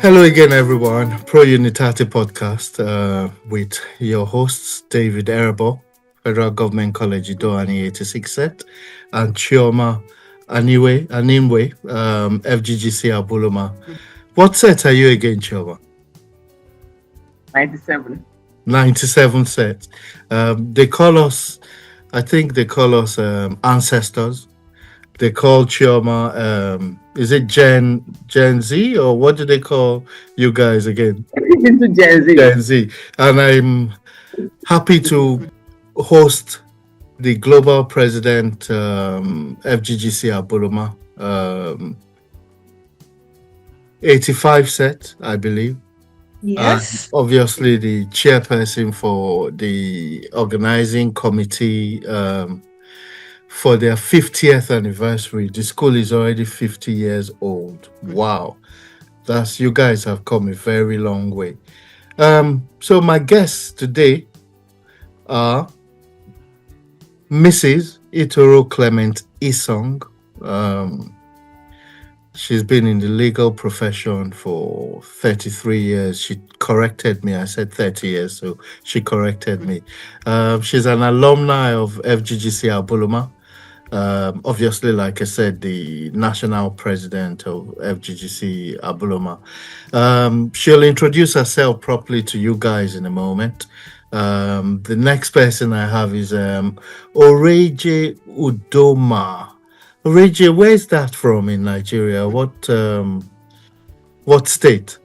Hello again, everyone. Pro Unitate podcast with your hosts, David Erebor, Federal Government College Idoani 86 set, and Chioma Aninwe, FGGC Abuloma. What set are you again, Chioma? 97. 97 set. They call us, I think they call us ancestors. They call Chioma, is it Gen Z, or what do they call you guys again? Into Gen Z. Gen Z. And I'm happy to host the global president, FGGC Abuloma, 85 set, I believe. Yes. Obviously, the chairperson for the organizing committee for their 50th anniversary. The school is already 50 years old. Wow. You guys have come a very long way. So my guests today are Mrs. Itoro Clement-Isong. She's been in the legal profession for 33 years. She corrected me. I said 30 years, so she corrected me. She's an alumni of FGGC Abuloma. Obviously, like I said, the national president of FGGC Abuloma. She'll introduce herself properly to you guys in a moment. The next person I have is Orieji-U. Orieji, where's that from in Nigeria? What state?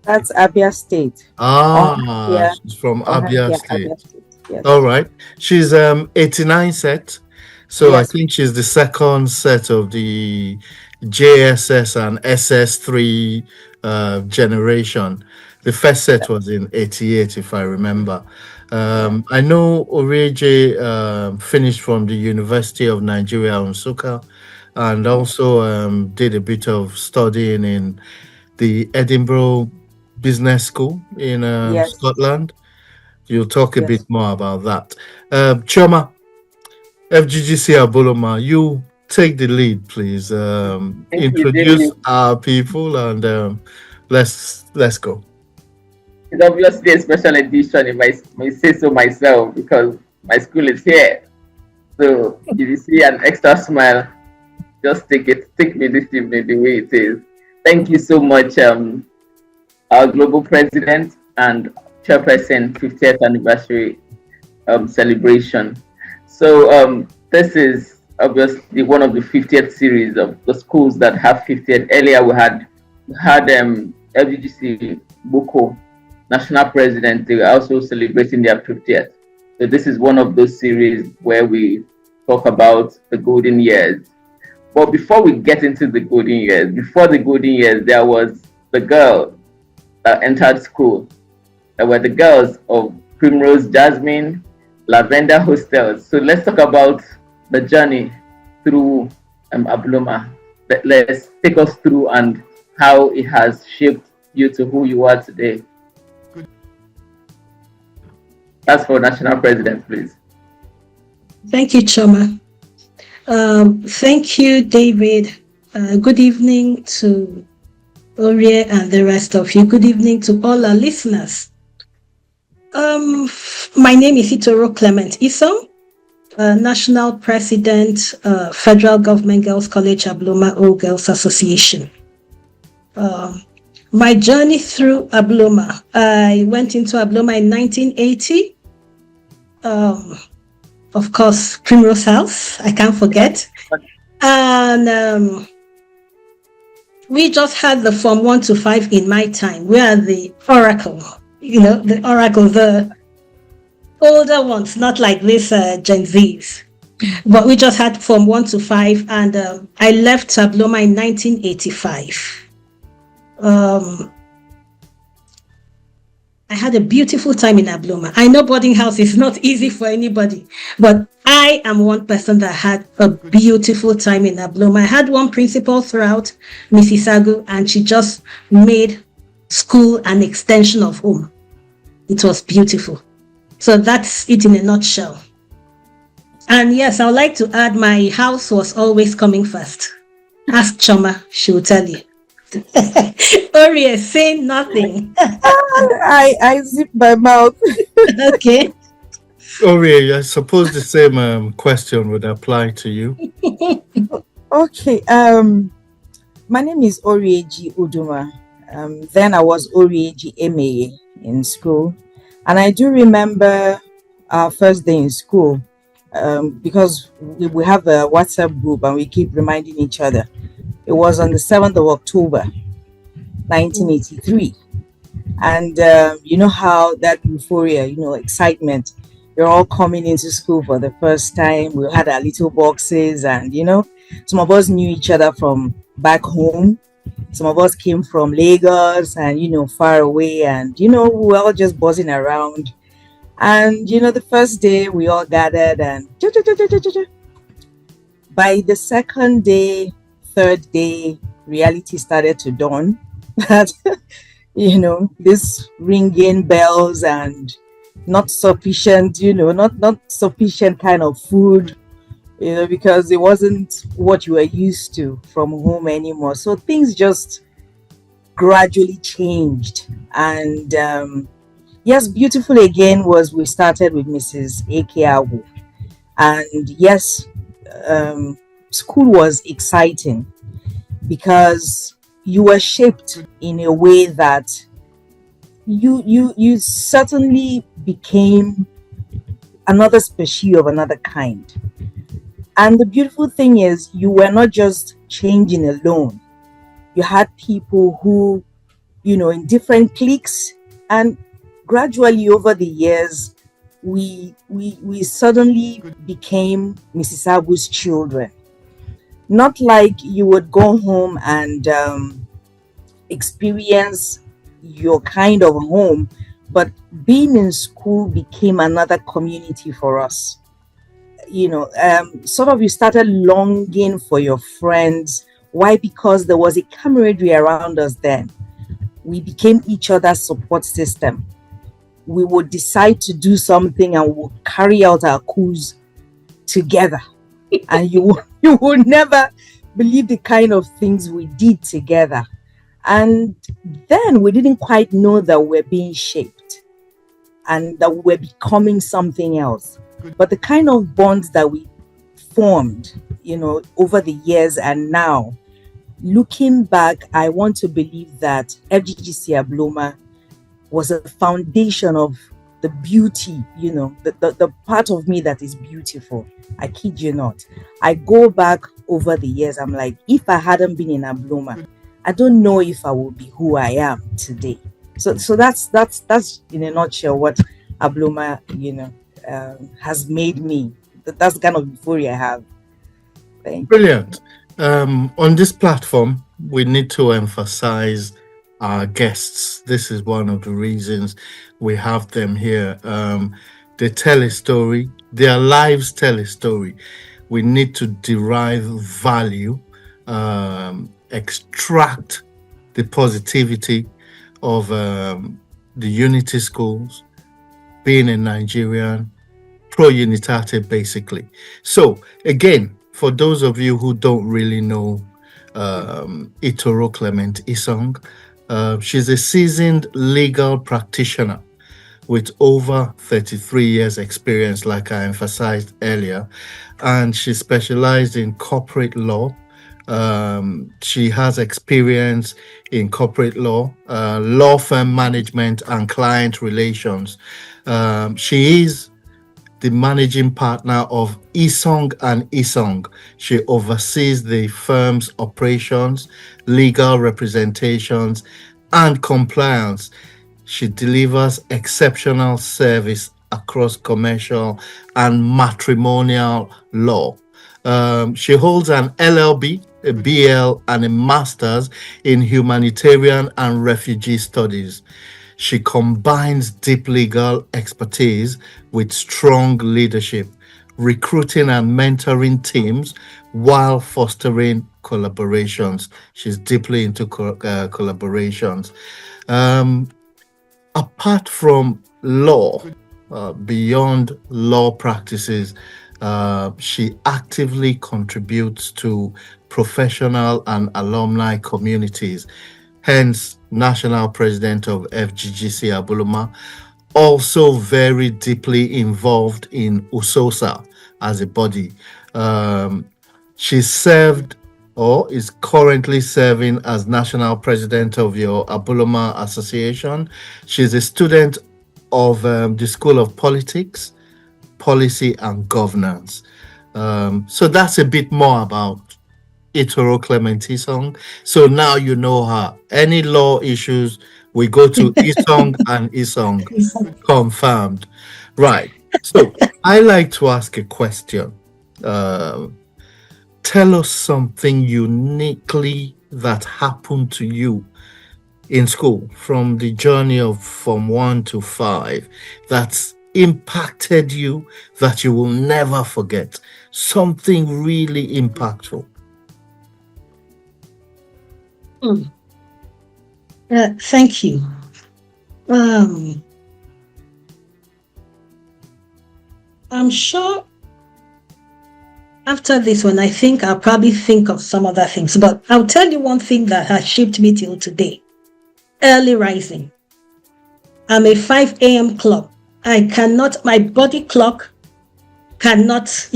That's Abia State. Yeah. She's from Abia State. Abia State. Yes. All right. She's 89 set. So yes. I think she's the second set of the JSS and SS3 generation. The first set was in 88, if I remember. I know Orieji finished from the University of Nigeria, Nsukka, and also did a bit of studying in the Edinburgh Business School in Scotland. You'll talk a bit more about that. Chioma, FGGC Abuloma, you take the lead, please. Introduce our people and let's go. It's obviously a special edition, if I may say so myself, because my school is here. So if you see an extra smile, just take me this evening the way it is. Thank you so much, our global president and chairperson 50th anniversary celebration. So this is obviously one of the 50th series of the schools that have 50th. Earlier we had FGGC Boko, national president. They were also celebrating their 50th. So this is one of those series where we talk about the golden years. But before we get into the golden years, there was the girl that entered school. There were the girls of Primrose, Jasmine, Lavender Hostels. So let's talk about the journey through Abuloma. Let's take us through and how it has shaped you to who you are today. That's for national president, please. Thank you, Chioma. Thank you, David. Good evening to Orie and the rest of you. Good evening to all our listeners. My name is Itoro Clement-Isong, National President, Federal Government Girls College Abuloma All Girls Association. My journey through Abuloma, I went into Abuloma in 1980. Of course, Primrose House, I can't forget. And we just had the Form 1 to 5 in my time. We are the Oracle, the older ones, not like this Gen Zs. But we just had Form 1 to 5, and I left Abuloma in 1985. I had a beautiful time in Abuloma. I know boarding house is not easy for anybody, but I am one person that had a beautiful time in Abuloma. I had one principal throughout, Mrs. Agu, and she just made school an extension of home. It was beautiful. So that's it in a nutshell. And yes, I would like to add my house was always coming first. Ask Chioma, she will tell you. Orie, say nothing. I zip my mouth. Okay. Ori, I suppose the same question would apply to you. Okay. My name is Orieji-Uduma. Then I was Orieji-MA in school, and I do remember our first day in school, because we have a WhatsApp group and we keep reminding each other. It was on the 7th of October, 1983. And you know how that euphoria, excitement, you're all coming into school for the first time. We had our little boxes, and some of us knew each other from back home. Some of us came from Lagos and far away, and we were all just buzzing around. And the first day we all gathered, and by the second day, third day, reality started to dawn. That this ringing bells and not sufficient, not sufficient kind of food, because it wasn't what you were used to from home anymore. So things just gradually changed. And yes, beautiful again was we started with Mrs. Abu. And yes, school was exciting because you were shaped in a way that you certainly became another species of another kind. And the beautiful thing is you were not just changing alone. You had people who, in different cliques, and gradually over the years, we suddenly became Mrs. Abu's children. Not like you would go home and experience your kind of home, but being in school became another community for us. Sort of you started longing for your friends. Why? Because there was a camaraderie around us then. We became each other's support system. We would decide to do something and we'll carry out our coups together. And you would never believe the kind of things we did together. And then we didn't quite know that we're being shaped and that we're becoming something else. But the kind of bonds that we formed, over the years, and now, looking back, I want to believe that FGGC Abuloma was a foundation of the beauty, the part of me that is beautiful. I kid you not. I go back over the years, I'm like, if I hadn't been in Abuloma, I don't know if I would be who I am today. So that's in a nutshell what Abuloma, has made me. That's the kind of euphoria I have. Brilliant. On this platform, we need to emphasize our guests. This is one of the reasons we have them here. They tell a story. Their lives tell a story. We need to derive value, extract the positivity of the Unity schools, being a Nigerian, pro-Unitate basically. So again, for those of you who don't really know Itoro Clement-Isong, she's a seasoned legal practitioner with over 33 years experience, like I emphasized earlier, and she specialized in corporate law. She has experience in corporate law, law firm management, and client relations. She is the managing partner of Isong and Isong. She oversees the firm's operations, legal representations, and compliance. She delivers exceptional service across commercial and matrimonial law. She holds an LLB, a BL, and a master's in humanitarian and refugee studies. She combines deep legal expertise with strong leadership, recruiting and mentoring teams while fostering collaborations. She's deeply into collaborations. Apart from law, beyond law practices, she actively contributes to professional and alumni communities, hence National President of FGGC Abuloma, also very deeply involved in USOSA as a body. She served or is currently serving as National President of your Abuloma Association. She's a student of the School of Politics, Policy and Governance. So that's a bit more about Itoro Clement-Isong. So now you know her. Any law issues, we go to Isong and Isong. Confirmed. Right. So I like to ask a question. Tell us something uniquely that happened to you in school from the journey of from 1 to 5 that's impacted you that you will never forget. Something really impactful. Thank you. I'm sure after this one, I think I'll probably think of some other things, but I'll tell you one thing that has shaped me till today. Early rising. I'm a 5 a.m. clock. My body clock cannot,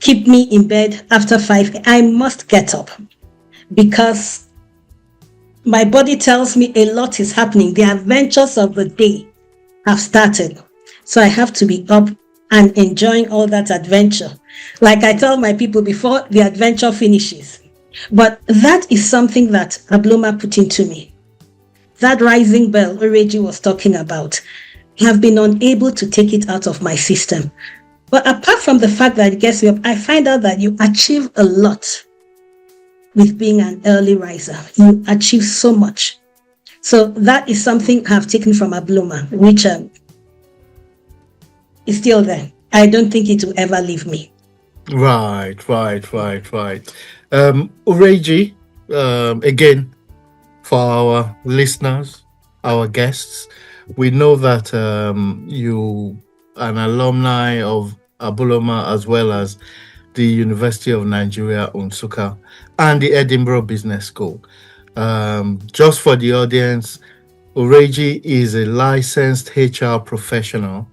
keep me in bed after 5. I must get up because my body tells me a lot is happening. The adventures of the day have started. So I have to be up and enjoying all that adventure. Like I tell my people before the adventure finishes. But that is something that Abuloma put into me. That rising bell Orieji was talking about. I have been unable to take it out of my system. But apart from the fact that it gets me up, I find out that you achieve a lot with being an early riser. You achieve so much. So that is something I've taken from Abuloma, which is still there. I don't think it will ever leave me. Right. Orieji, again, for our listeners, our guests, we know that you an alumni of Abuloma as well as the University of Nigeria, Nsukka, and the Edinburgh Business School. Just for the audience, Orieji is a licensed HR professional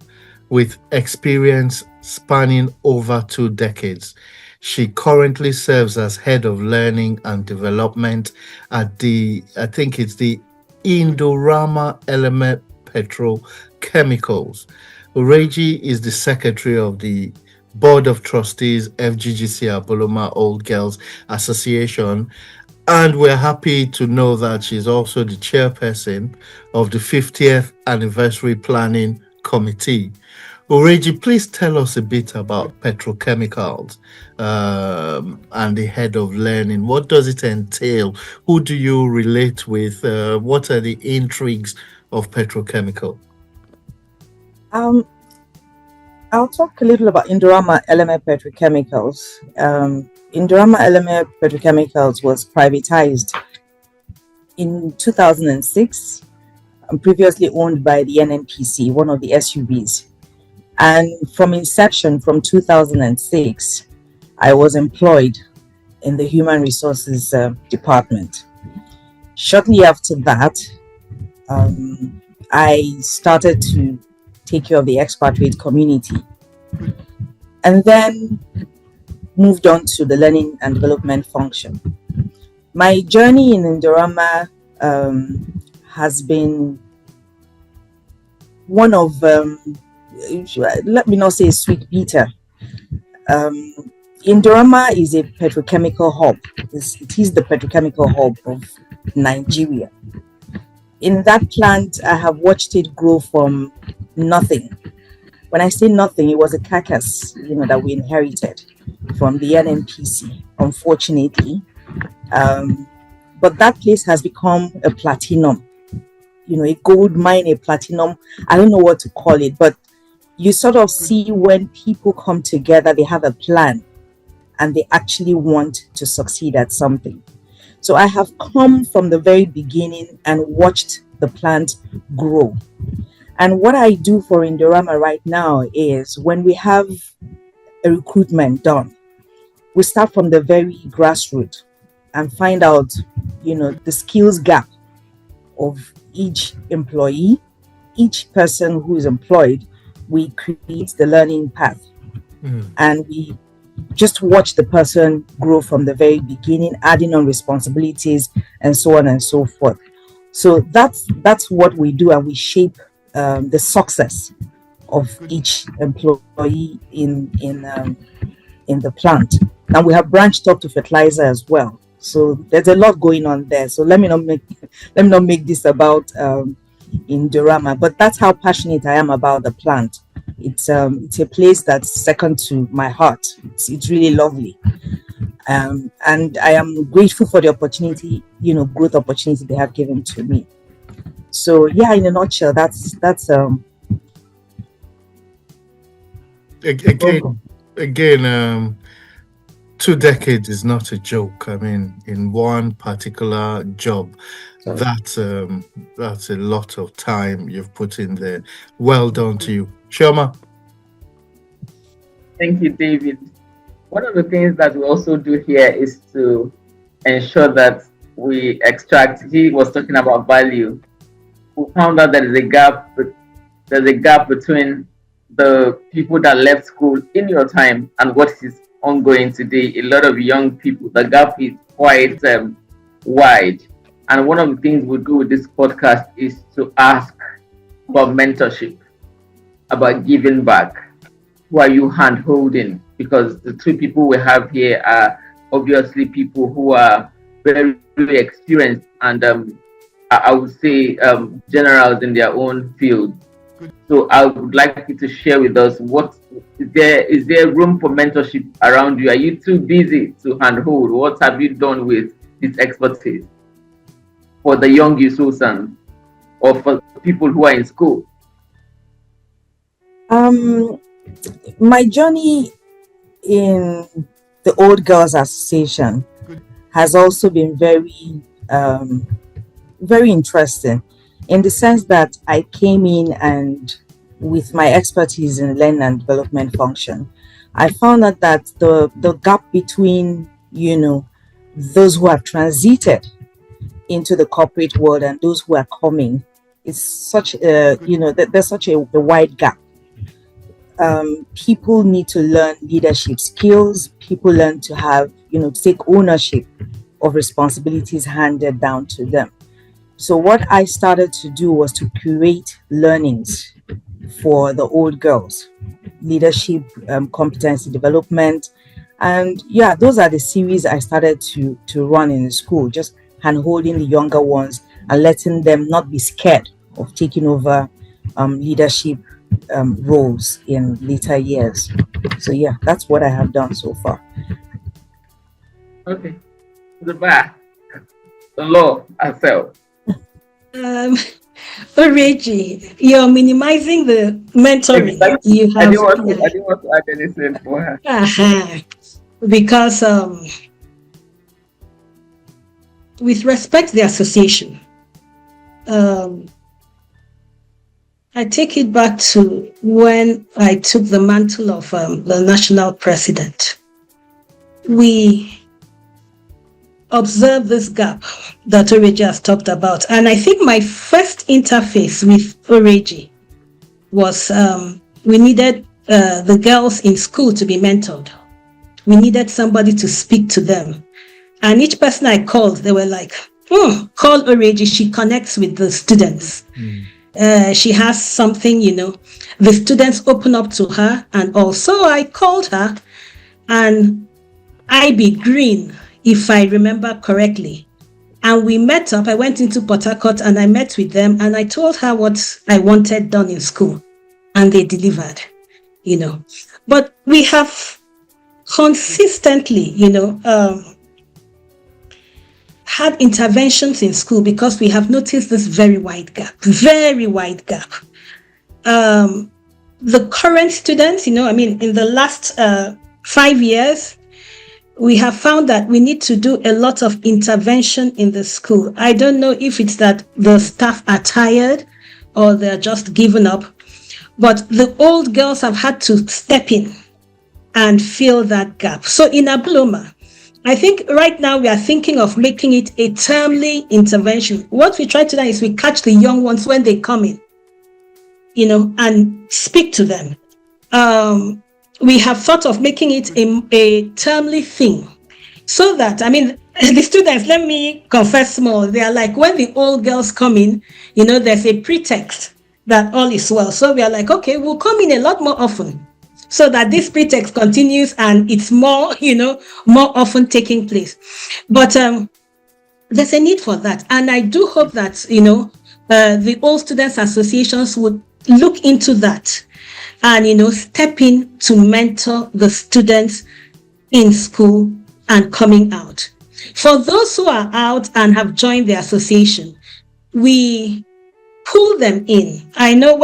with experience spanning over 2 decades. She currently serves as head of learning and development at the Indorama Element Petrochemicals. Orieji is the secretary of the Board of Trustees, FGGC Abuloma Old Girls Association, and we're happy to know that she's also the chairperson of the 50th Anniversary Planning Committee. Orieji, please tell us a bit about petrochemicals and the head of learning. What does it entail? Who do you relate with? What are the intrigues of petrochemical? I'll talk a little about Indorama Element Petrochemicals. Indorama Element Petrochemicals was privatized in 2006 and previously owned by the NNPC, one of the SUVs. And from inception, from 2006, I was employed in the Human Resources Department. Shortly after that, I started to take care of the expatriate community and then moved on to the learning and development function. My journey in Indorama has been one of let me not say sweet bitter. Indorama is a petrochemical hub. It is the petrochemical hub of Nigeria. In that plant, I have watched it grow from nothing. When I say nothing, it was a carcass, that we inherited from the NNPC, unfortunately. But that place has become a platinum, a gold mine, a platinum. I don't know what to call it, but you sort of see when people come together, they have a plan and they actually want to succeed at something. So I have come from the very beginning and watched the plant grow. And what I do for Indorama right now is when we have a recruitment done, we start from the very grassroots and find out, the skills gap of each employee, each person who is employed. We create the learning path, and we just watch the person grow from the very beginning, adding on responsibilities and so on and so forth. So that's what we do, and we shape the success of each employee in the plant. And we have branched up to fertilizer as well. So there's a lot going on there. So let me not make this about Indorama, but that's how passionate I am about the plant. It's a place that's second to my heart. It's really lovely, and I am grateful for the opportunity, growth opportunity they have given to me. So yeah, in a nutshell, that's again, 2 decades is not a joke. I mean, in one particular job, that's a lot of time you've put in there. Well done to you, Chioma. Thank you, David. One of the things that we also do here is to ensure that we extract. He was talking about value. We found out there is a gap. There's a gap between the people that left school in your time and what is ongoing today. A lot of young people. The gap is quite wide. And one of the things we do with this podcast is to ask about mentorship, about giving back. Who are you hand-holding? Because the 2 people we have here are obviously people who are very, very experienced and I would say generals in their own field. So I would like you to share with us, what is there room for mentorship around you? Are you too busy to handhold? What have you done with this expertise for the young Yususan or for people who are in school? My journey in the Old Girls Association has also been very, very interesting, in the sense that I came in and with my expertise in learning and development function, I found out that the gap between, those who have transited into the corporate world and those who are coming is such a, there's such a wide gap. People need to learn leadership skills. People learn to have, to take ownership of responsibilities handed down to them. So what I started to do was to create learnings for the old girls, leadership, competency development. And yeah, those are the series I started to run in the school, just hand-holding the younger ones and letting them not be scared of taking over leadership roles in later years. So yeah, that's what I have done so far. Okay. The back. The law herself. Orieji, you're minimizing the mentoring you have. I didn't want to add anything for her. Because with respect to the association, I take it back to when I took the mantle of the national president. We observed this gap that Orieji has talked about. And I think my first interface with Orieji was we needed the girls in school to be mentored. We needed somebody to speak to them. And each person I called, they were like, call Orieji, she connects with the students. She has something, the students open up to her. And also I called her, and IB Green, if I remember correctly. And we met up. I went into Port Harcourt and I met with them, and I told her what I wanted done in school, and they delivered, But we have consistently, had interventions in school because we have noticed this very wide gap. The current students, in the last 5 years, we have found that we need to do a lot of intervention in the school. I don't know if it's that the staff are tired or they're just given up, but the old girls have had to step in and fill that gap. So in Abuloma, I think right now we are thinking of making it a termly intervention. What we try to do is we catch the young ones when they come in, and speak to them. We have thought of making it a termly thing, so that, the students, let me confess more, they are like, when the old girls come in, there's a pretext that all is well. So we are like, okay, we'll come in a lot more often, so that this pretext continues and it's more, more often taking place. But there's a need for that. And I do hope that, the old students associations would look into that and, step in to mentor the students in school and coming out. For those who are out and have joined the association, we pull them in. I know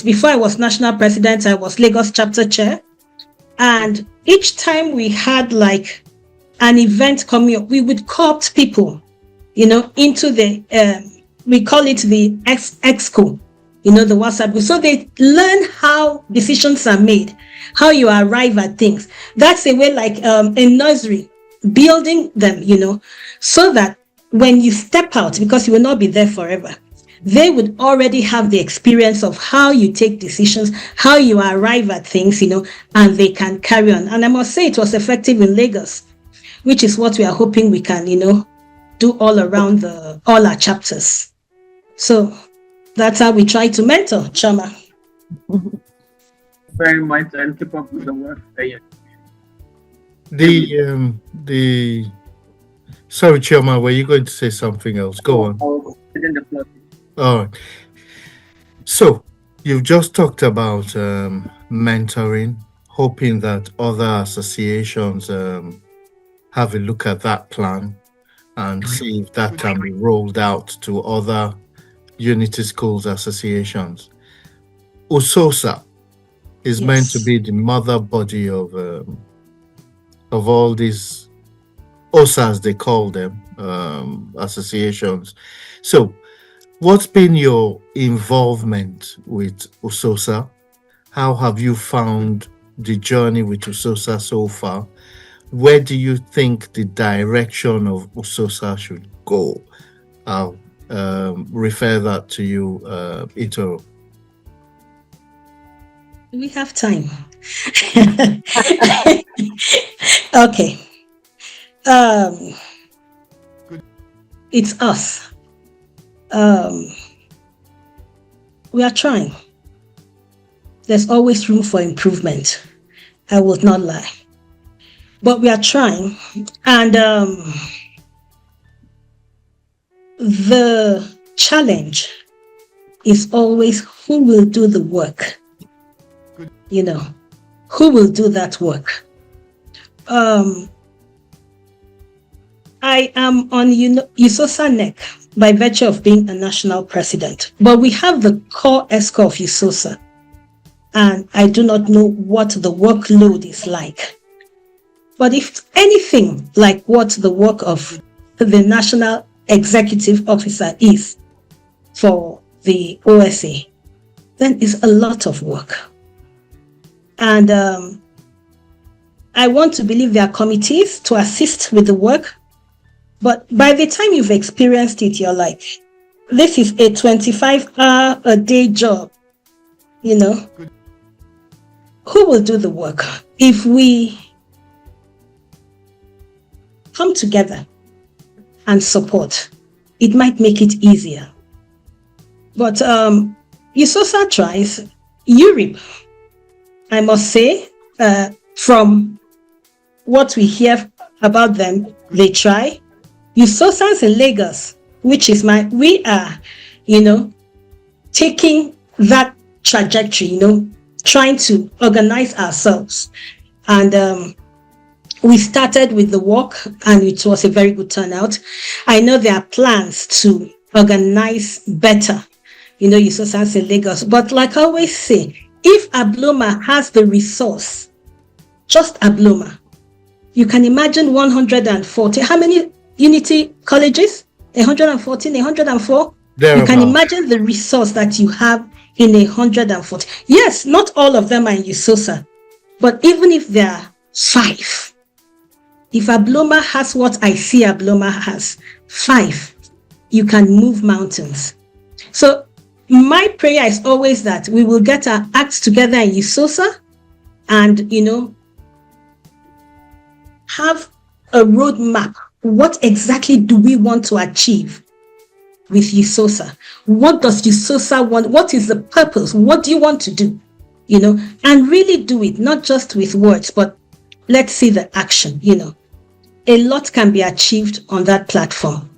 before I was national president, I was Lagos chapter chair. And each time we had like an event coming up, we would co-opt people, into we call it the exco, the WhatsApp group. So they learn how decisions are made, how you arrive at things. That's a way like a nursery, building them, so that when you step out, because you will not be there forever, they would already have the experience of how you take decisions, how you arrive at things, and they can carry on. And I must say it was effective in Lagos, which is what we are hoping we can, do all around all our chapters. So that's how we try to mentor, Chioma. Very much, and keep up with the work. Sorry, Chioma, were you going to say something else? Go on. All right. So you've just talked about mentoring, hoping that other associations have a look at that plan and see if that can be rolled out to other Unity Schools associations. USOSA is meant to be the mother body of all these OSAs, they call them, associations. So what's been your involvement with USOSA? How have you found the journey with USOSA so far? Where do you think the direction of USOSA should go? I'll refer that to you, Itoro. We have time. Okay. It's us. We are trying. There's always room for improvement. I will not lie. But we are trying. And the challenge is always who will do the work. Who will do that work? I am on USOSA neck by virtue of being a national president, but we have the core ESCO of USOSA, and I do not know what the workload is like. But if anything like what the work of the national executive officer is for the OSA, then it's a lot of work. And I want to believe there are committees to assist with the work. But by the time you've experienced it, you're like, this is a 25-hour-a-day job, Who will do the work? If we come together and support, it might make it easier. But USOSA tries. Europe, I must say, from what we hear about them, they try. USOSAs in Lagos, which is we are, taking that trajectory, trying to organize ourselves. And we started with the work, and it was a very good turnout. I know there are plans to organize better, USOSAs in Lagos. But like I always say, if Abuloma has the resource, just Abuloma, you can imagine 140. How many Unity colleges? 114, 104? You can imagine the resource that you have in 140. Yes, not all of them are in USOSA, But even if there are 5, if Abuloma has what I see Abuloma has, 5, you can move mountains. So my prayer is always that we will get our acts together in Isosa and, have a roadmap. What exactly do we want to achieve with Isosa? What does Isosa want? What is the purpose? What do you want to do? And really do it, not just with words, but let's see the action. A lot can be achieved on that platform,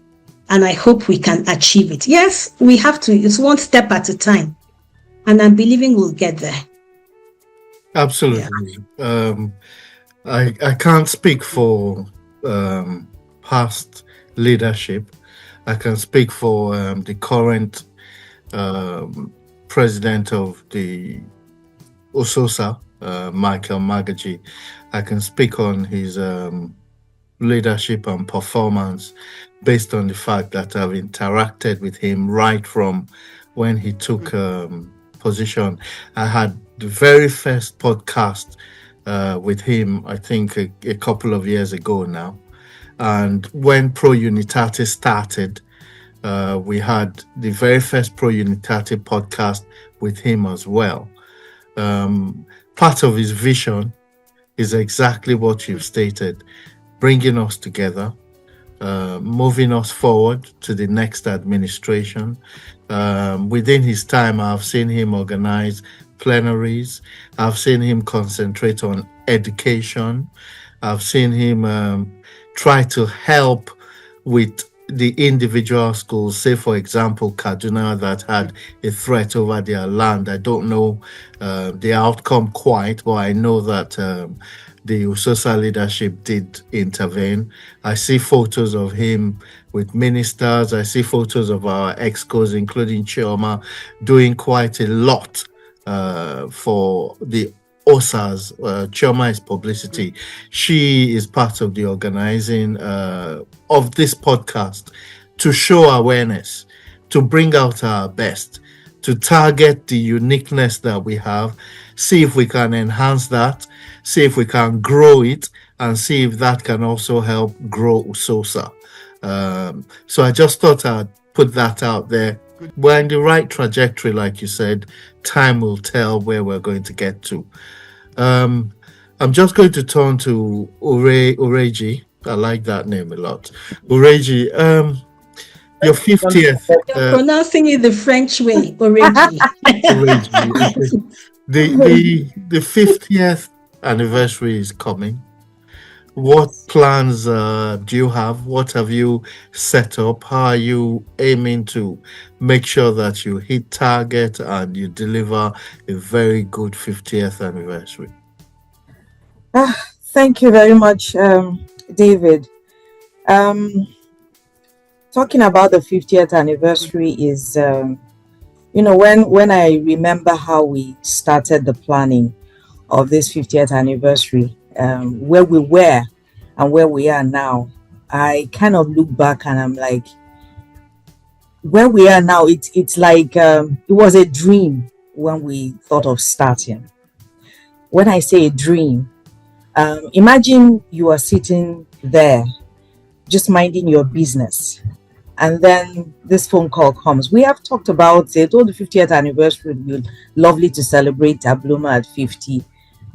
and I hope we can achieve it. Yes, we have to. It's one step at a time, and I'm believing we'll get there. Absolutely. Yeah. I can't speak for past leadership. I can speak for the current president of the Ososa, Michael Magaji. I can speak on his leadership and performance based on the fact that I've interacted with him right from when he took position. I had the very first podcast with him, I think a couple of years ago now. And when Pro Unitate started, we had the very first Pro Unitate podcast with him as well. Part of his vision is exactly what you've stated, bringing us together, moving us forward to the next administration. Within his time, I've seen him organize plenaries. I've seen him concentrate on education. I've seen him try to help with the individual schools, say for example Kaduna, that had a threat over their land. I don't know the outcome quite, but I know that the Usosa leadership did intervene. I see photos of him with ministers. I see photos of our excos, including Chioma, doing quite a lot for the OSAs. Chioma is publicity. She is part of the organizing of this podcast to show awareness, to bring out our best, to target the uniqueness that we have, see if we can enhance that, see if we can grow it, and see if that can also help grow Usosa. So I just thought I'd put that out there. We're in the right trajectory, like you said. Time will tell where we're going to get to. I'm just going to turn to Orieji. I like that name a lot. Orieji, your 50th. You're pronouncing it the French way, Orieji. Orieji. The 50th anniversary is coming. What plans do you have? What have you set up? How are you aiming to make sure that you hit target and you deliver a very good 50th anniversary? Thank you very much, David. Talking about the 50th anniversary is, when I remember how we started the planning of this 50th anniversary, where we were and where we are now, I kind of look back and I'm like, where we are now, it's like it was a dream when we thought of starting. When I say a dream, imagine you are sitting there just minding your business, and then this phone call comes. We have talked about it. Oh, the 50th anniversary would be lovely to celebrate Abuloma at 50.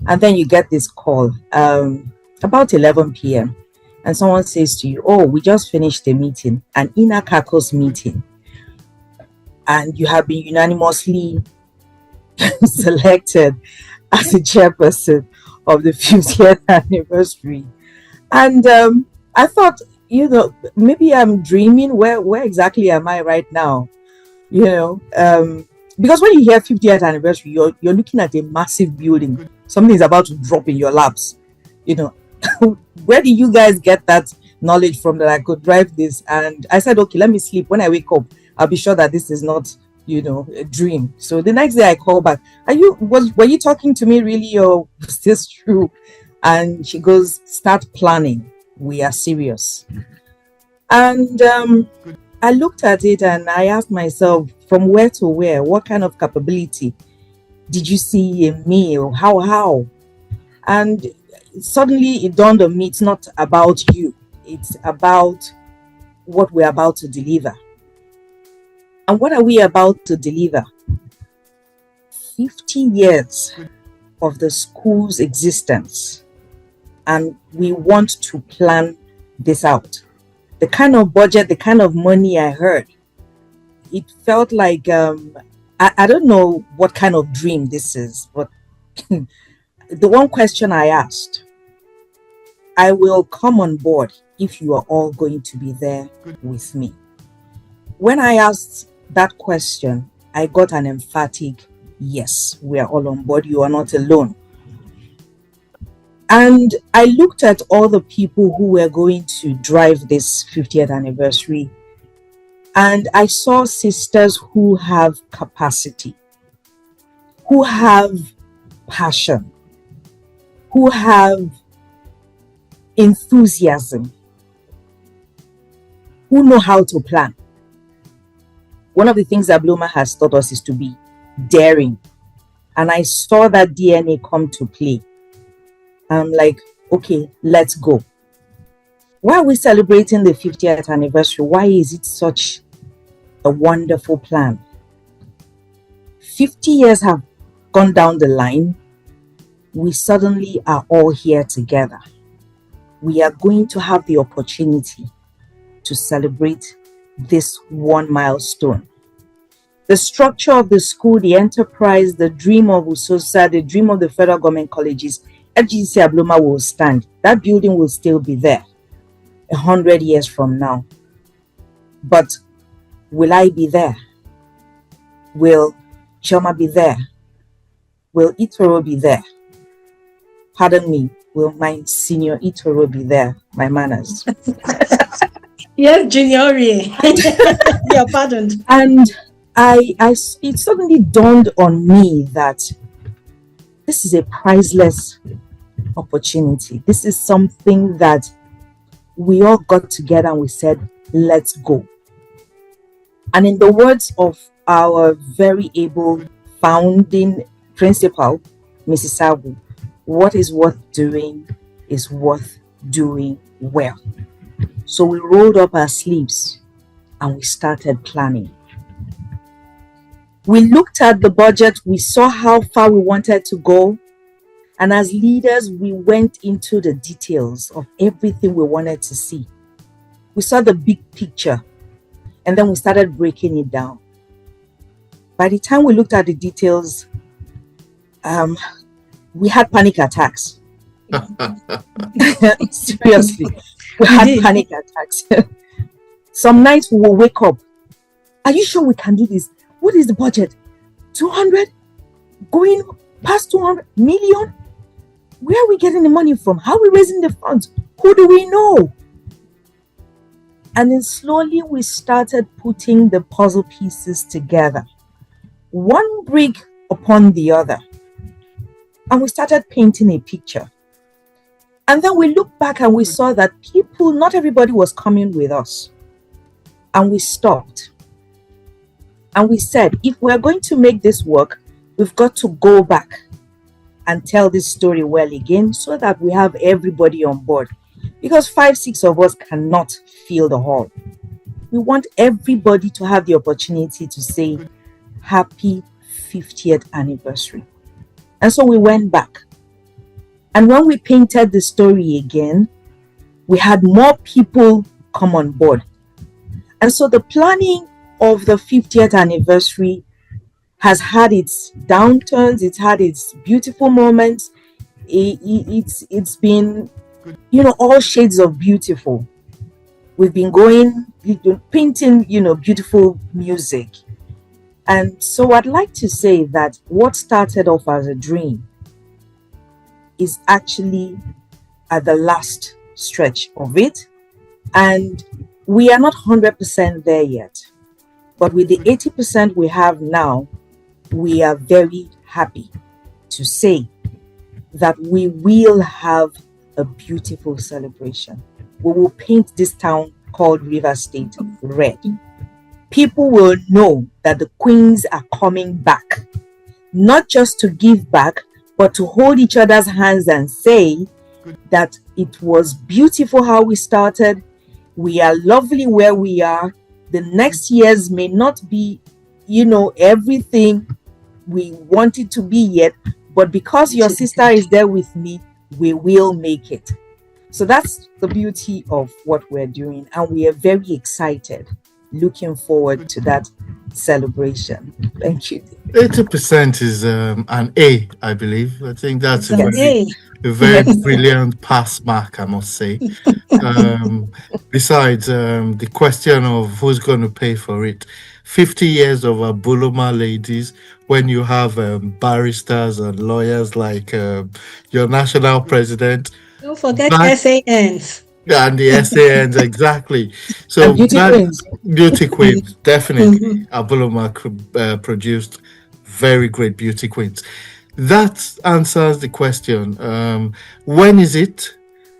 And then you get this call about 11 p.m. and someone says to you, oh, we just finished a meeting, an inner caucus meeting, and you have been unanimously selected as the chairperson of the 50th anniversary. And I thought, maybe I'm dreaming. Where exactly am I right now? Because when you hear 50th anniversary, you're looking at a massive building. Something is about to drop in your laps. Where do you guys get that knowledge from that I could drive this? And I said, okay, let me sleep. When I wake up, I'll be sure that this is not, a dream. So the next day I call back. Were you talking to me really, or was this true? And she goes, start planning. We are serious. And I looked at it and I asked myself, from where to where? What kind of capability did you see in me, or how? And suddenly it dawned on me, it's not about you, it's about what we're about to deliver. And what are we about to deliver? 50 years of the school's existence, and we want to plan this out. The kind of budget, the kind of money I heard, it felt like I don't know what kind of dream this is, but the one question I asked, I will come on board if you are all going to be there with me. When I asked that question, I got an emphatic yes, we are all on board, you are not alone. And I looked at all the people who were going to drive this 50th anniversary, and I saw sisters who have capacity, who have passion, who have enthusiasm, who know how to plan. One of the things that Abuloma has taught us is to be daring. And I saw that DNA come to play. I'm like, okay, let's go. Why are we celebrating the 50th anniversary? Why is it such a wonderful plan? 50 years have gone down the line. We suddenly are all here together. We are going to have the opportunity to celebrate this one milestone. The structure of the school, the enterprise, the dream of USOSA, the dream of the federal government colleges, FGGC Abuloma will stand. That building will still be there 100 years from now. But will I be there? Will Chioma be there? Will Itoro be there? Pardon me, will my senior Itoro be there? My manners. Yes, Junior. You're pardoned. And it suddenly dawned on me that this is a priceless opportunity. This is something that we all got together and we said, let's go. And in the words of our very able founding principal, Mrs. Abu, what is worth doing is worth doing well. So we rolled up our sleeves and we started planning. We looked at the budget, we saw how far we wanted to go. And as leaders, we went into the details of everything we wanted to see. We saw the big picture and then we started breaking it down. By the time we looked at the details, we had panic attacks. Seriously, we had panic attacks. Some nights we will wake up. Are you sure we can do this? What is the budget? 200? Going past 200 million? Where are we getting the money from? How are we raising the funds? Who do we know? And then slowly we started putting the puzzle pieces together, one brick upon the other. And we started painting a picture. And then we looked back and we saw that not everybody was coming with us. And we stopped. And we said, if we're going to make this work, we've got to go back and tell this story well again so that we have everybody on board. Because 5-6 of us cannot fill the hall. We want everybody to have the opportunity to say, happy 50th anniversary. And so we went back. And when we painted the story again, we had more people come on board. And so the planning of the 50th anniversary has had its downturns, it's had its beautiful moments. It's been, all shades of beautiful. We've been painting, beautiful music. And so I'd like to say that what started off as a dream is actually at the last stretch of it. And we are not 100% there yet. But with the 80% we have now, we are very happy to say that we will have a beautiful celebration. We will paint this town called River State red. People will know that the queens are coming back, not just to give back, but to hold each other's hands and say that it was beautiful how we started. We are lovely where we are. The next years may not be, everything we want it to be yet, but because your sister is there with me, we will make it. So that's the beauty of what we're doing, and we are very excited, looking forward to that celebration. Thank you. 80% is an A, I believe. I think that's a very Yes. brilliant pass mark, I must say. Besides the question of who's going to pay for it, 50 years of Abuloma ladies, when you have barristers and lawyers like your national president. Don't forget That- SANs. And the SANs, exactly. So And beauty queens. Beauty queens, definitely. Abuloma produced very great beauty queens. That answers the question. When is it?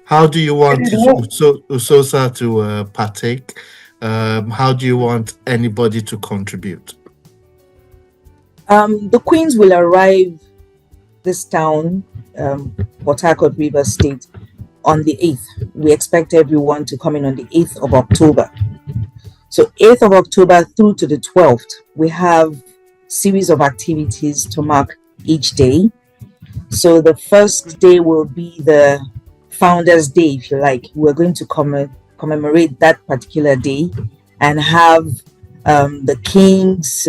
How do you want Usosa to partake? How do you want anybody to contribute? The queens will arrive this town, Port Harcourt, River State, on the 8th. We expect everyone to come in on the 8th of October. So 8th of October through to the 12th, we have series of activities to mark each day. So the first day will be the Founders Day, if you like. We're going to commemorate that particular day and have the kings,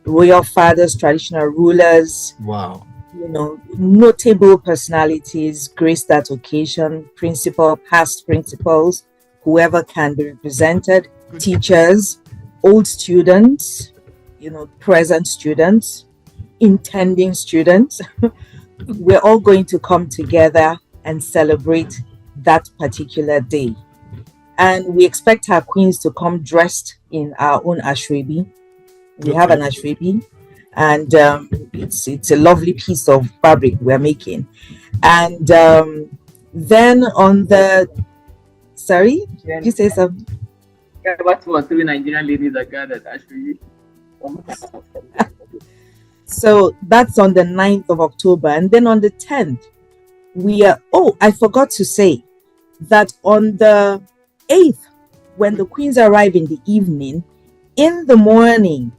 royal fathers, traditional rulers, Wow, notable personalities grace that occasion, past principals, whoever can be represented, teachers, old students, present students, intending students. We're all going to come together and celebrate that particular day. And we expect our queens to come dressed in our own ashwebi. We have an ashwebi, and it's a lovely piece of fabric we're making. And then on the did you say something? About 2 or 3 Nigerian ladies are gathered actually. So that's on the 9th of October. And then on the 10th, I forgot to say that on the 8th, when the queens arrive in the evening, in the morning,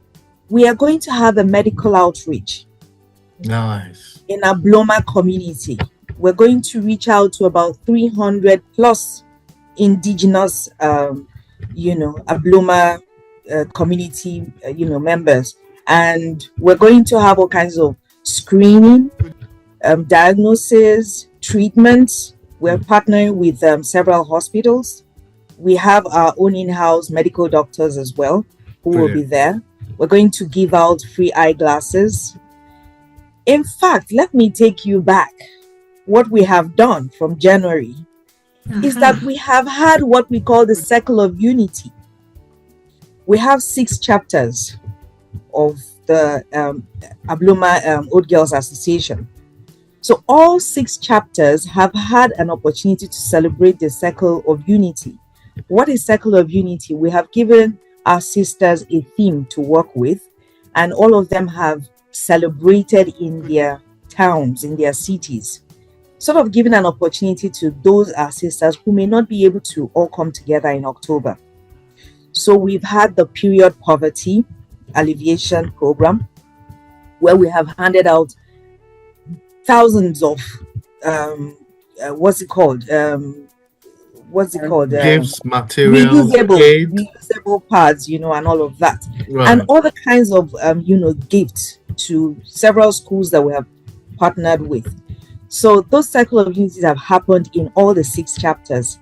we are going to have a medical outreach. nice. In Abuloma community. We're going to reach out to about 300 plus indigenous, Abuloma community, members. And we're going to have all kinds of screening, diagnosis, treatments. We're partnering with several hospitals. We have our own in-house medical doctors as well, who will be there. We're going to give out free eyeglasses. In fact, let me take you back. What we have done from January is that we have had what we call the Circle of Unity. We have 6 chapters of the Abuloma Old Girls Association. So all 6 chapters have had an opportunity to celebrate the Circle of Unity. What is Circle of Unity? We have given our sisters a theme to work with, and all of them have celebrated in their towns, in their cities, sort of giving an opportunity to those our sisters who may not be able to all come together in October. So we've had the period poverty alleviation program, where we have handed out thousands of Gifts, materials, reusable pads, and all of that, and other kinds of gifts to several schools that we have partnered with. So those Cycle of Unities have happened in all the 6 chapters,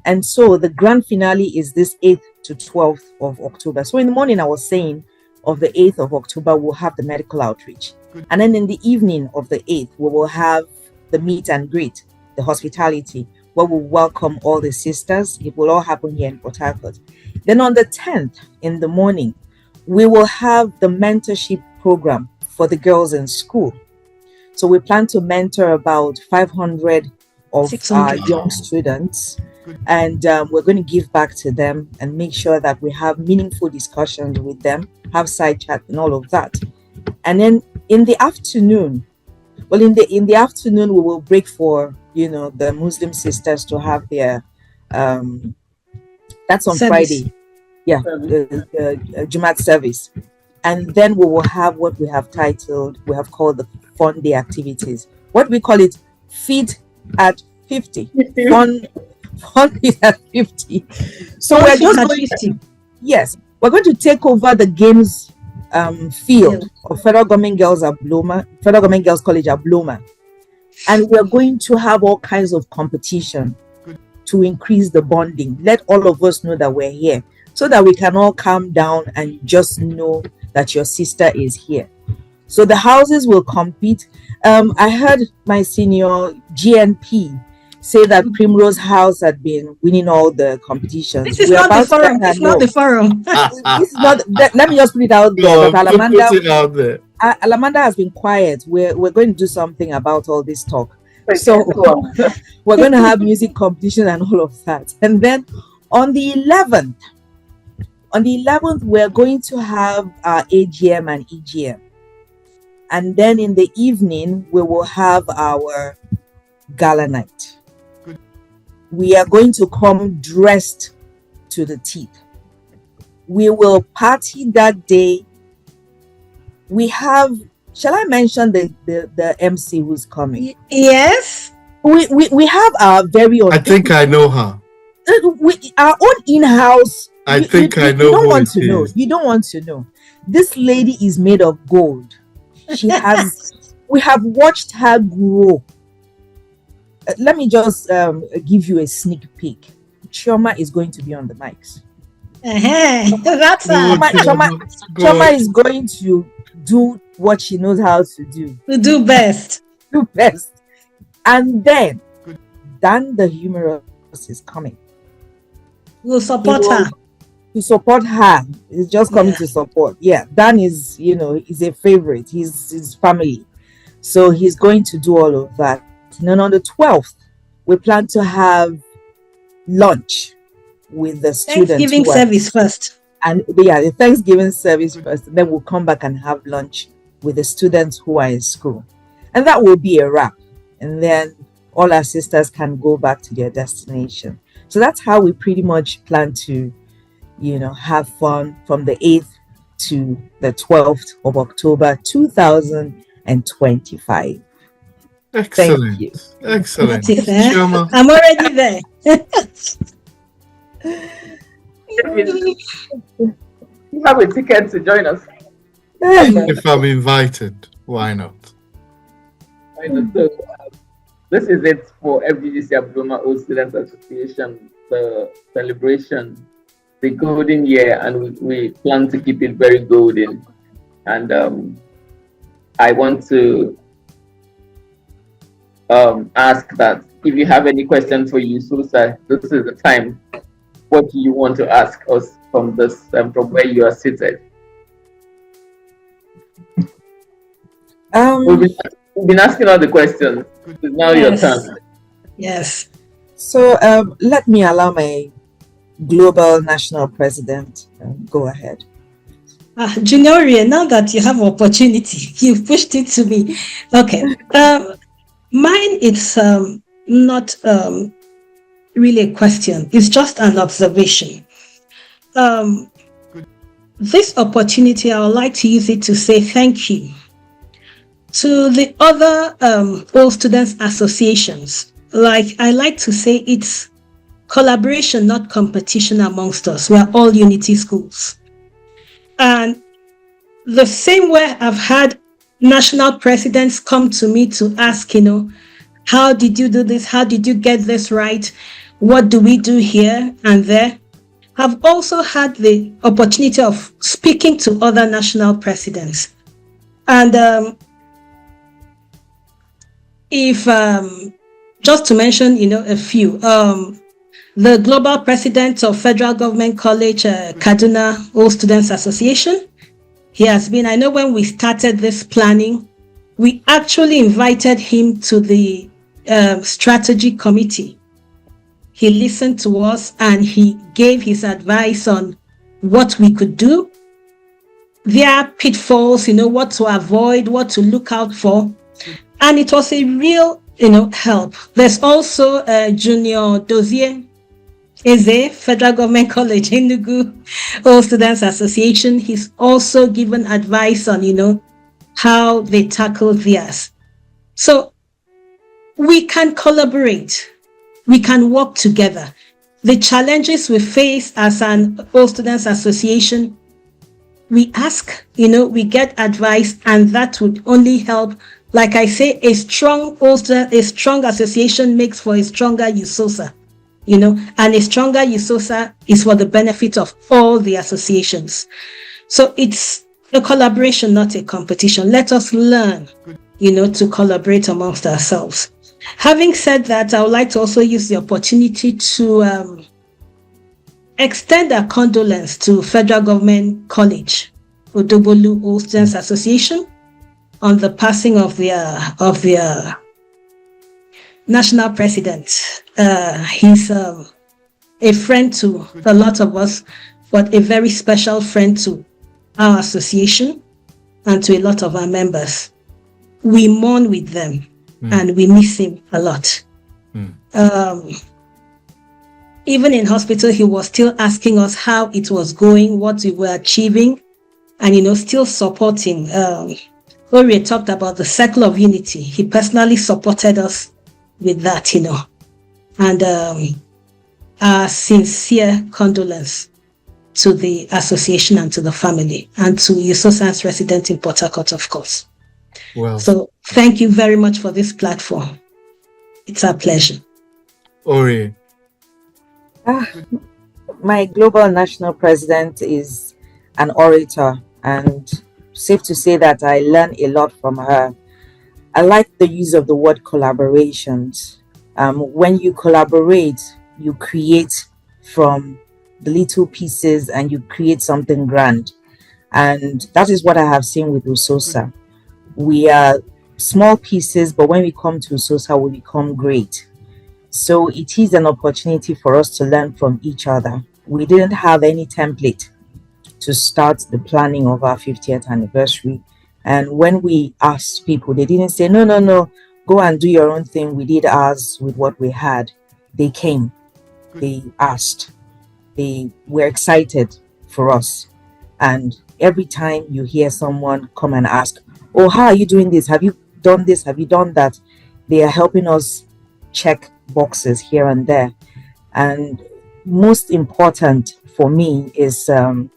and so the grand finale is this 8th to 12th of October. So in the morning, I was saying, of the 8th of October, we'll have the medical outreach. And then in the evening of the 8th, we will have the meet and greet, the hospitality, where we'll welcome all the sisters. It will all happen here in Port Harcourt. Then on the 10th in the morning, we will have the mentorship program for the girls in school. So we plan to mentor about 500 of 600. our young students. And we're going to give back to them and make sure that we have meaningful discussions with them, have side chat and all of that. And then in the afternoon, Well, in the afternoon, we will break for, the Muslim sisters to have their, that's on Service. Friday. Yeah, the Jumat service. And then we will have what we have called the fun day activities. What we call it, Fit at 50. Fun is at 50. So we're just going to, yes, we're going to take over the games field of Federal Government Girls Abuloma, Federal Government Girls College Abuloma. And we're going to have all kinds of competition to increase the bonding. Let all of us know that we're here, so that we can all calm down and just know that your sister is here. So the houses will compete. I heard my senior GNP say that Primrose House had been winning all the competitions. This is not the forum. It's not the forum. This is not. Let me just put it out there. But Alamanda has been quiet. We're going to do something about all this talk. So we're going to have music competition and all of that. And then on the 11th, we're going to have our AGM and EGM. And then in the evening, we will have our gala night. We are going to come dressed to the teeth. We will party that day. We have, shall I mention the MC who's coming? Yes. We have our very own. I think I know her. Our own in-house. I think I know. You don't want to know. You don't want to know. This lady is made of gold. She has. We have watched her grow. Let me just give you a sneak peek. Chioma is going to be on the mics. That's Chioma is going to do what she knows how to do. To do best. Do best. And then Dan the humorous is coming. We'll support her. To support her. He's just coming to support. Yeah. Dan is, is a favorite. He's his family. So he's going to do all of that. And then on the 12th, we plan to have lunch with the students. Thanksgiving service first. And the Thanksgiving service first. And then we'll come back and have lunch with the students who are in school. And that will be a wrap. And then all our sisters can go back to their destination. So that's how we pretty much plan to, have fun from the 8th to the 12th of October 2025. Excellent. Thank you. Excellent. Chioma. I'm already there. You have a ticket to join us. If I'm invited, why not? So, this is it for FGGC Abuloma Old Students Association, the celebration, the golden year, and we plan to keep it very golden. And I want to ask that if you have any questions for you, Susa, this is the time. What do you want to ask us from this, from where you are seated? We've been asking all the questions. It's now your turn. Yes. So let me allow my global national president go ahead. Junior, now that you have opportunity, you've pushed it to me. Okay. Mine is not really a question. It's just an observation. This opportunity, I would like to use it to say thank you to the other All Students Associations. I like to say it's collaboration, not competition amongst us. We're all unity schools. And the same way I've had national presidents come to me to ask, how did you do this? How did you get this right? What do we do here and there? I've also had the opportunity of speaking to other national presidents. And if just to mention, a few, the global president of Federal Government College, Kaduna All Students Association, he has been, I know when we started this planning, we actually invited him to the strategy committee. He listened to us and he gave his advice on what we could do. There are pitfalls, what to avoid, what to look out for. And it was a real, help. There's also Junior Dozier Eze, Federal Government College, Enugu, All Students Association. He's also given advice on, how they tackle theirs. So we can collaborate. We can work together. The challenges we face as an All Students Association, we ask, we get advice, and that would only help. Like I say, a strong association makes for a stronger USOSA, and a stronger USOSA is for the benefit of all the associations. So it's a collaboration, not a competition. Let us learn, to collaborate amongst ourselves. Having said that, I would like to also use the opportunity to extend our condolence to Federal Government College, Odobolu All Students Association, on the passing of their national president. He's a friend to a lot of us, but a very special friend to our association and to a lot of our members. We mourn with them, and we miss him a lot. Even in hospital, he was still asking us how it was going, what we were achieving, and still supporting. Orie talked about the circle of unity. He personally supported us with that, and our sincere condolence to the association and to the family, and to USOSA's resident in Port Harcourt, of course. Well, so thank you very much for this platform. It's our pleasure. Orie. My global national president is an orator, and safe to say that I learn a lot from her. I like the use of the word collaborations. When you collaborate, you create from the little pieces and you create something grand. And that is what I have seen with USOSA. We are small pieces, but when we come to USOSA, we become great. So it is an opportunity for us to learn from each other. We didn't have any template to start the planning of our 50th anniversary. And when we asked people, they didn't say, no, go and do your own thing. We did ours with what we had. They came, they asked, they were excited for us. And every time you hear someone come and ask, oh, how are you doing this? Have you done this? Have you done that? They are helping us check boxes here and there. And most important for me is the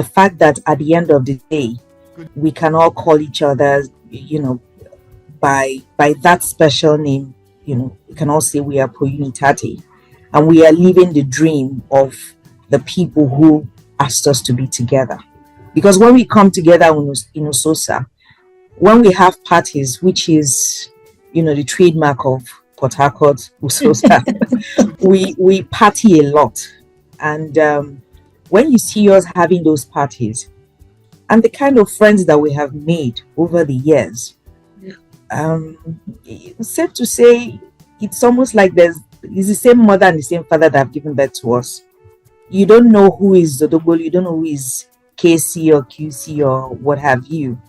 fact that at the end of the day, we can all call each other, by that special name. We can all say we are Pro Unitate, and we are living the dream of the people who asked us to be together. Because when we come together in USOSA, when we have parties, which is, the trademark of Port Harcourt USOSA, we party a lot. And when you see us having those parties and the kind of friends that we have made over the years, it's safe to say it's almost like it's the same mother and the same father that have given birth to us. You don't know who is Zodobolo, you don't know who is KC or QC or what have you.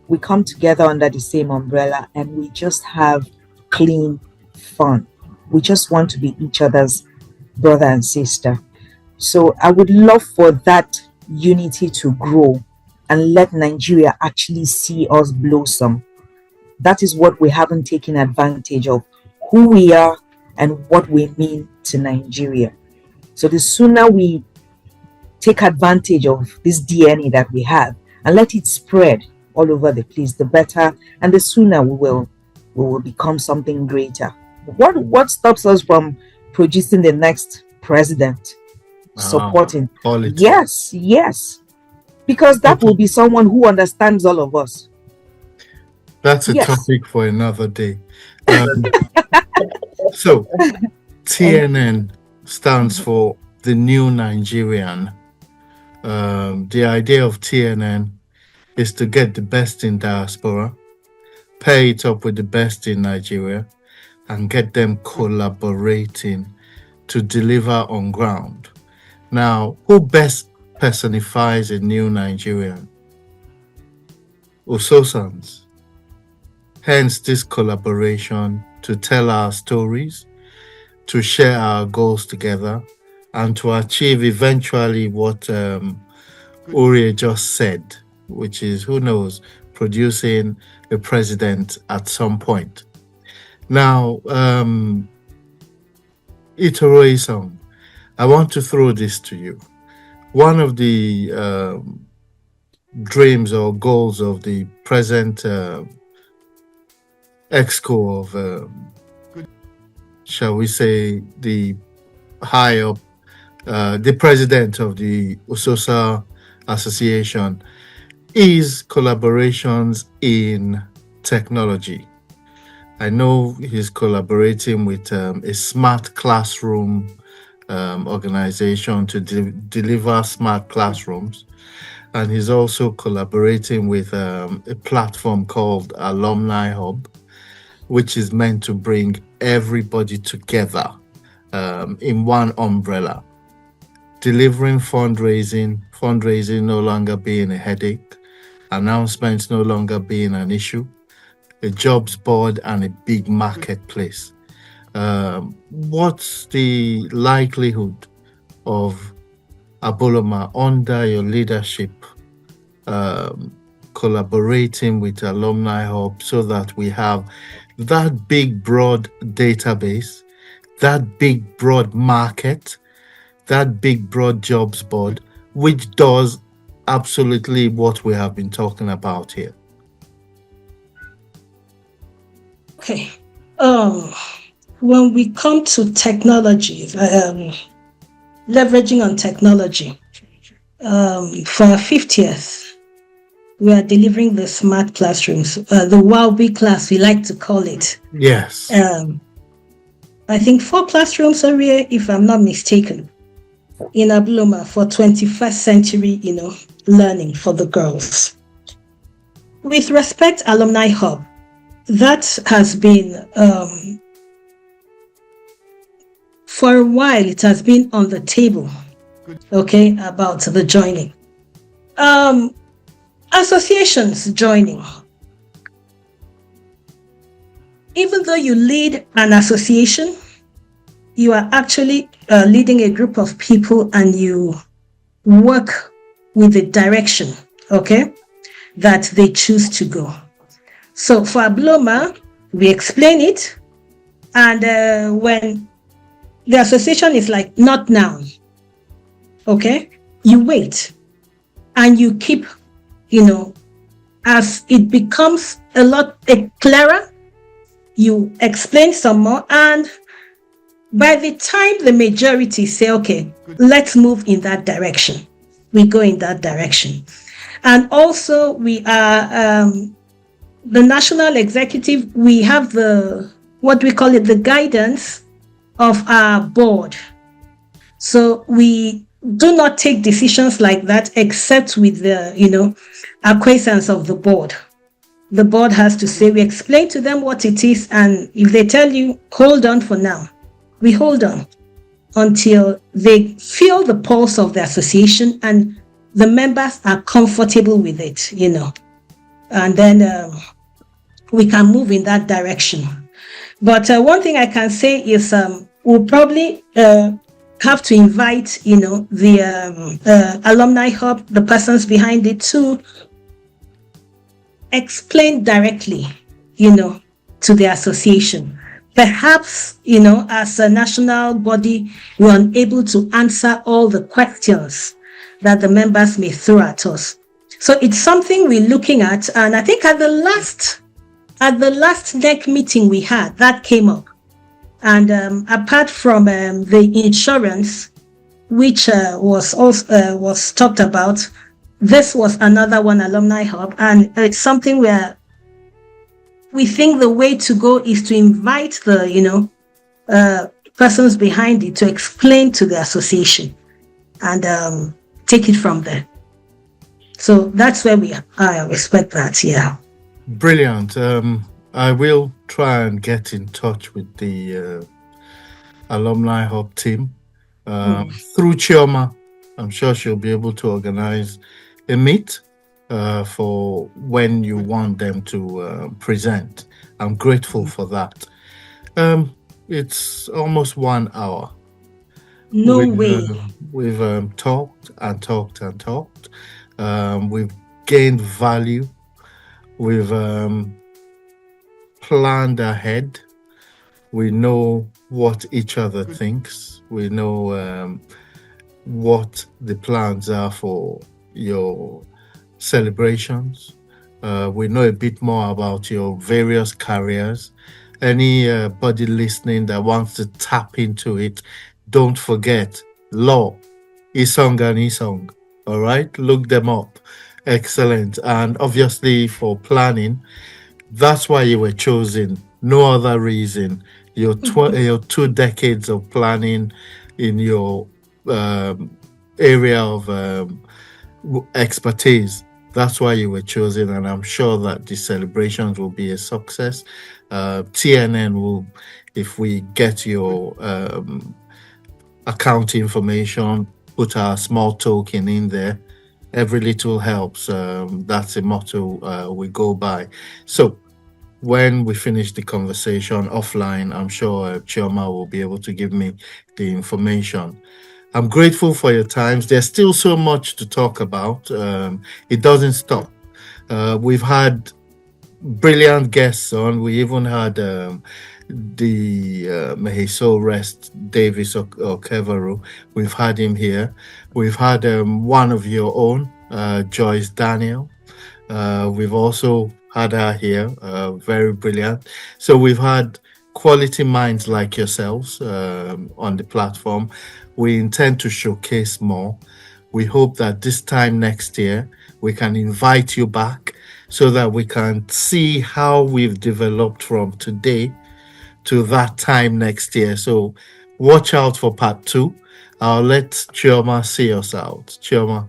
We come together under the same umbrella and we just have clean fun. We just want to be each other's brother and sister. So I would love for that unity to grow and let Nigeria actually see us blossom. That is what we haven't taken advantage of, who we are and what we mean to Nigeria. So the sooner we take advantage of this DNA that we have and let it spread all over the place, the better, and the sooner we will become something greater. What stops us from producing the next president? Supporting. Yes. Because that will be someone who understands all of us. That's a topic for another day. So, TNN stands for the New Nigerian. The idea of TNN is to get the best in diaspora, pair it up with the best in Nigeria, and get them collaborating to deliver on ground. Now, who best personifies a new Nigerian? USOSANs. hence this collaboration to tell our stories, to share our goals together, and to achieve eventually what Uri just said, which is, who knows, producing a president at some point. Now, Itoro Clement-Isong, I want to throw this to you. One of the dreams or goals of the present exco of, shall we say, the high up, the president of the Usosa Association, is collaborations in technology. I know he's collaborating with a smart classroom organization to deliver smart classrooms. And he's also collaborating with a platform called Alumni Hub, which is meant to bring everybody together in one umbrella, delivering fundraising no longer being a headache, announcements no longer being an issue, a jobs board and a big marketplace. What's the likelihood of Abuloma under your leadership collaborating with Alumni Hub so that we have that big broad database, that big broad market, that big broad jobs board, which does absolutely what we have been talking about here? Okay. When we come to technology, leveraging on technology, for our 50th, we are delivering the smart classrooms, the WowB class, we like to call it. Yes. I think 4 classrooms are here, if I'm not mistaken, in Abuloma for 21st century, learning for the girls. With respect, Alumni Hub, that has been, for a while, it has been on the table, okay, about the joining. Associations joining. Even though you lead an association, you are actually leading a group of people and you work with the direction, okay, that they choose to go. So for Abuloma, we explain it, and when the association is like, not now, okay, you wait and you keep, as it becomes a lot clearer, you explain some more, and by the time the majority say, okay, let's move in that direction, we go in that direction. And also we are, the national executive, we have what we call it, the guidance of our board. So we do not take decisions like that except with the, acquiescence of the board. The board has to say, we explain to them what it is, and if they tell you, hold on for now, we hold on until they feel the pulse of the association and the members are comfortable with it, and then we can move in that direction. But one thing I can say is we'll probably have to invite, the Alumni Hub, the persons behind it, to explain directly, to the association. Perhaps, as a national body, we're unable to answer all the questions that the members may throw at us. So it's something we're looking at. And I think at the last NEC meeting we had, that came up. And apart from the insurance, which was talked about, this was another one, Alumni Hub, and it's something where we think the way to go is to invite the persons behind it to explain to the association and take it from there. So that's where I expect that. Yeah. Brilliant. I will try and get in touch with the Alumni Hub team through Chioma. I'm sure she'll be able to organize a meet for when you want them to present I'm grateful for that. It's almost 1 hour. No way. We've talked and talked and talked. We've gained value. We've planned ahead. We know what each other thinks. We know what the plans are for your celebrations. We know a bit more about your various careers. Anybody listening that wants to tap into it, don't forget Law, Isong and Isong. All right, look them up. Excellent. And obviously, for planning, that's why you were chosen. No other reason. Your 2 decades of planning in your area of expertise. That's why you were chosen, and I'm sure that the celebrations will be a success. TNN will, if we get your account information, put our small token in there. Every little helps. That's a motto we go by. So when we finish the conversation offline, I'm sure Chioma will be able to give me the information. I'm grateful for your times. There's still so much to talk about. It doesn't stop. We've had brilliant guests on. We even had may his soul rest, Davis Okeveru. We've had him here. We've had one of your own, Joyce Daniel. We've also had her here, very brilliant. So we've had quality minds like yourselves on the platform. We intend to showcase more. We hope that this time next year, we can invite you back so that we can see how we've developed from today to that time next year. So watch out for part 2. I'll let Chioma see us out. Chioma.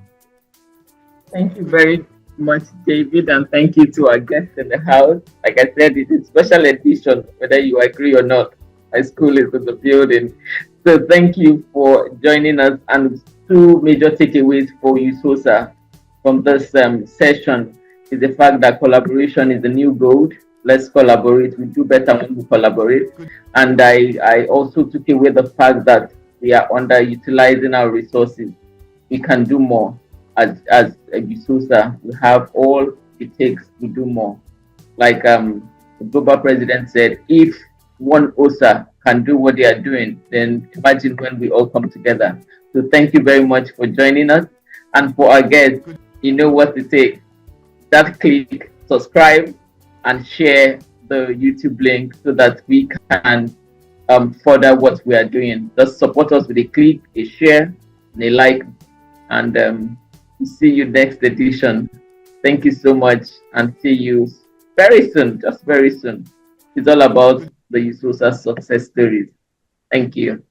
Thank you very much, David, and thank you to our guests in the house. Like I said, it is special edition, whether you agree or not. My school is in the building. So thank you for joining us. And 2 major takeaways for you, Sosa, from this session is the fact that collaboration is the new gold. Let's collaborate. We do better when we collaborate. And I also took away the fact that we are underutilizing our resources. We can do more. As Sosa, we have all it takes to do more. Like the global president said, if one OSA can do what they are doing, then imagine when we all come together. So thank you very much for joining us. And for our guests, you know what to take. Just click subscribe and share the YouTube link so that we can further what we are doing. Just support us with a click, a share, and a like. And see you next edition. Thank you so much, and see you very soon, just very soon. It's all about the Yusosa success stories. Thank you.